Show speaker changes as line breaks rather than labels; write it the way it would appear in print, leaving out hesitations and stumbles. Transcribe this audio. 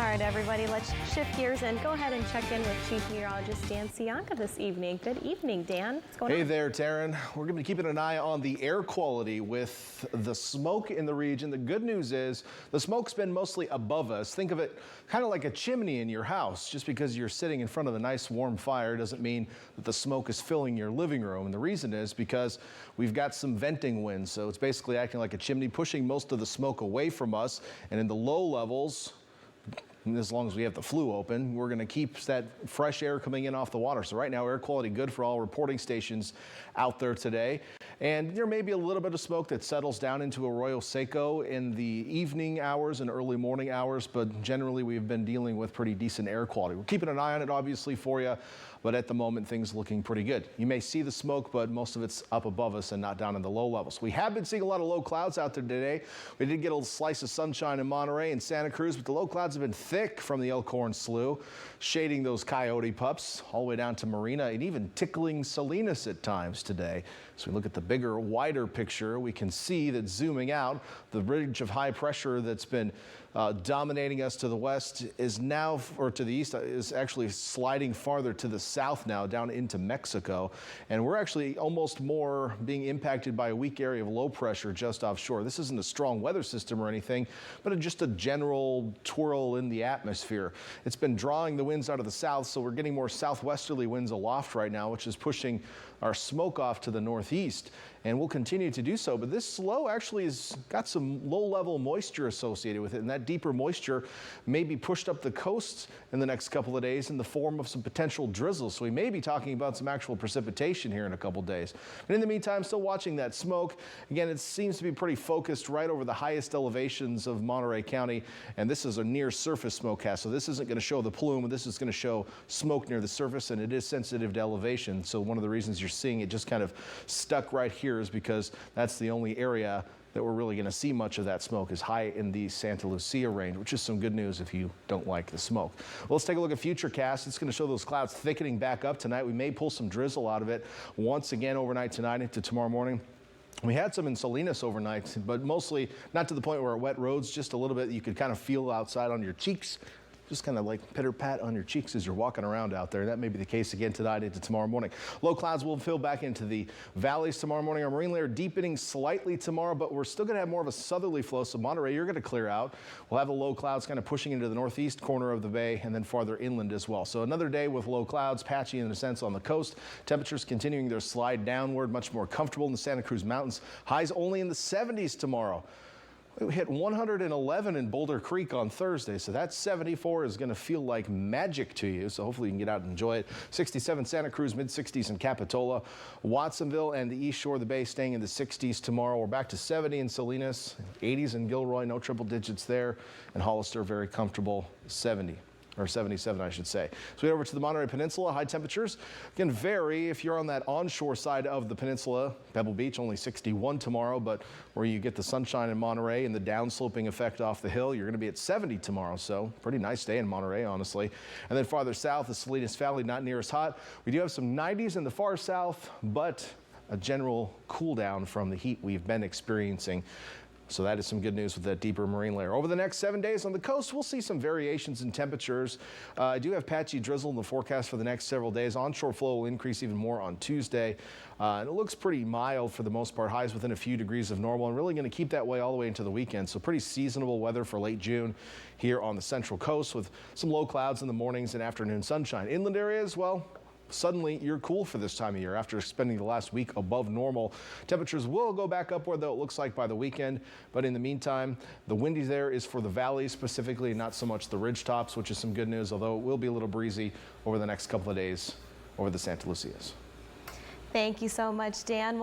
All right, everybody, let's shift gears and go ahead and check in with Chief Meteorologist Dan Cianca this evening. Good evening, Dan. What's going on?
Hey there, Taryn. We're going to be keeping an eye on the air quality with the smoke in the region. The good news is the smoke's been mostly above us. Think of it kind of like a chimney in your house. Just because you're sitting in front of a nice warm fire doesn't mean that the smoke is filling your living room. And the reason is because we've got some venting winds. So it's basically acting like a chimney, pushing most of the smoke away from us. And in the low levels, and as long as we have the flue open, we're going to keep that fresh air coming in off the water. So right now, air quality good for all reporting stations out there today. And there may be a little bit of smoke that settles down into Arroyo Seco in the evening hours and early morning hours, but generally we've been dealing with pretty decent air quality. We're keeping an eye on it, obviously, for you, but at the moment, things looking pretty good. You may see the smoke, but most of it's up above us and not down in the low levels. We have been seeing a lot of low clouds out there today. We did get a slice of sunshine in Monterey and Santa Cruz, but the low clouds have been thick from the Elkhorn Slough, shading those coyote pups all the way down to Marina and even tickling Salinas at times today. So we look at the bigger, wider picture, we can see that zooming out, the ridge of high pressure that's been dominating us to the west is now, or to the east, is actually sliding farther to the south now, down into Mexico. And we're actually almost more being impacted by a weak area of low pressure just offshore. This isn't a strong weather system or anything, but just a general twirl in the atmosphere. It's been drawing the winds out of the south, so we're getting more southwesterly winds aloft right now, which is pushing our smoke off to the northeast. And we'll continue to do so. But this low actually has got some low-level moisture associated with it, and that deeper moisture may be pushed up the coast in the next couple of days in the form of some potential drizzle. So we may be talking about some actual precipitation here in a couple days. But in the meantime, still watching that smoke. Again, it seems to be pretty focused right over the highest elevations of Monterey County, and this is a near-surface SMOKECAST. So this isn't going to show the plume, this is going to show smoke near the surface, and it is sensitive to elevation. So one of the reasons you're seeing it just kind of stuck right here is because that's the only area that we're really going to see much of that smoke is high in the Santa Lucia range, which is some good news if you don't like the smoke. Well, let's take a look at FUTURECAST. It's going to show those clouds thickening back up tonight. We may pull some drizzle out of it once again overnight tonight into tomorrow morning. We had some in Salinas overnight, but mostly not to the point where it wet roads, just a little bit you could kind of feel outside on your cheeks. Just kind of like pitter-pat on your cheeks as you're walking around out there. That may be the case again tonight into tomorrow morning. Low clouds will fill back into the valleys tomorrow morning. Our marine layer deepening slightly tomorrow, but we're still going to have more of a southerly flow. So Monterey, you're going to clear out. We'll have the low clouds kind of pushing into the northeast corner of the bay and then farther inland as well. So another day with low clouds, patchy in a sense on the coast. Temperatures continuing their slide downward, much more comfortable in the Santa Cruz Mountains. Highs only in the 70s tomorrow. We hit 111 in Boulder Creek on Thursday, so that 74 is going to feel like magic to you, so hopefully you can get out and enjoy it. 67 Santa Cruz, mid-60s in Capitola. Watsonville and the east shore of the bay staying in the 60s tomorrow. We're back to 70 in Salinas, 80s in Gilroy, no triple digits there, and Hollister very comfortable 70. Or 77, I should say. So we head over to the Monterey Peninsula. High temperatures can vary if you're on that onshore side of the peninsula. Pebble Beach, only 61 tomorrow, but where you get the sunshine in Monterey and the downsloping effect off the hill, you're going to be at 70 tomorrow. So pretty nice day in Monterey, honestly. And then farther south, the Salinas Valley, not near as hot. We do have some 90s in the far south, but a general cool down from the heat we've been experiencing. So that is some good news with that deeper marine layer. Over the next 7 days on the coast, we'll see some variations in temperatures. I do have patchy drizzle in the forecast for the next several days. Onshore flow will increase even more on Tuesday. And it looks pretty mild for the most part, highs within a few degrees of normal, and really going to keep that way all the way into the weekend. So pretty seasonable weather for late June here on the central coast with some low clouds in the mornings and afternoon sunshine. Inland areas, well, suddenly you're cool for this time of year after spending the last week above normal. Temperatures will go back upward, though, it looks like by the weekend. But in the meantime, the windy there is for the valleys specifically, not so much the ridge tops, which is some good news, although it will be a little breezy over the next couple of days over the Santa Lucias.
Thank you so much, Dan.